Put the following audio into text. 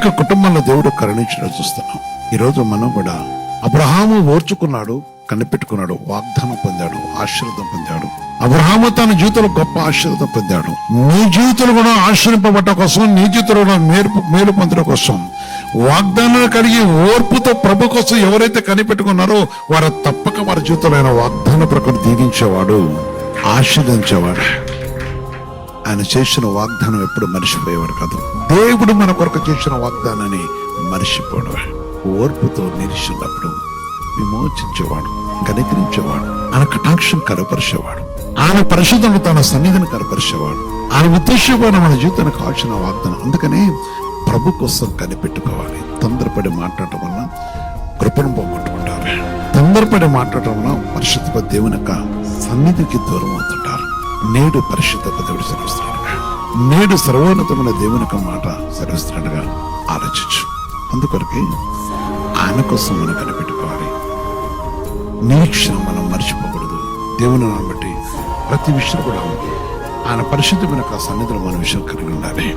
అనేక కుటుంబాల్లో దేవుడు కరుణించడం చూస్తున్నాం. ఈరోజు మనం కూడా అబ్రహాము ఓర్చుకున్నాడు, కనిపెట్టుకున్నాడు, వాగ్దానం పొందాడు, ఆశీర్వాదం పొందాడు. అబ్రహాము తన జీవితంలో గొప్ప ఆశీర్వాదం పొందాడు. నీ జీవితంలో కూడా ఆశ్రయింపబట్ట కోసం, నీ జీవితంలో కూడా మేలు పొందడం కోసం, వాగ్దానాలు కలిగి ఓర్పుతో ప్రభు కోసం ఎవరైతే కనిపెట్టుకున్నారో వారు తప్పక వారి జీవితంలో ఆయన వాగ్దాన ప్రకారం దీవించేవాడు, ఆశీర్వదించేవాడు. ఆయన చేసిన వాగ్దానం ఎప్పుడు మర్చిపోయేవాడు కాదు. దేవుడు మన కొరకు చేసిన వాగ్దానాన్ని మర్చిపోవడం. ఓర్పుతో నిలిచినప్పుడు విమోచించేవాడు, కనికరించేవాడు, ఆయన కటాక్షం కనపరిచేవాడు, ఆయన పరిశుద్ధులు తన సన్నిధిని కనపరిచేవాడు. ఆయన ఉద్దేశమైన మన జీవితానికి కావాల్సిన వాగ్దానం. అందుకనే ప్రభు కోసం కనిపెట్టుకోవాలి. తొందరపడి మాట్లాడటం వల్ల కృపను పోగొట్టుకుంటారు. తొందరపడి మాట్లాడటం వల్ల పరిశుద్ధ దేవుని యొక్క సన్నిధికి దూరం అవుతుంటారు. నేడు పరిశుద్ధ దేవుడు సెలవిస్తున్నాడుగా, నేడు సర్వోన్నతమైన దేవుని యొక్క మాట సెలవిస్తున్నాడుగా ఆలోచించు. అందుకొరకే ఆయన కోసం మనం కనిపెట్టుకోవాలి. నిరీక్షణ మనం మర్చిపోకూడదు. దేవుని బట్టి ప్రతి విషయం కూడా ఆయన పరిశుద్ధమైన సన్నిధిలో మన విషయం కలిగి ఉండాలి.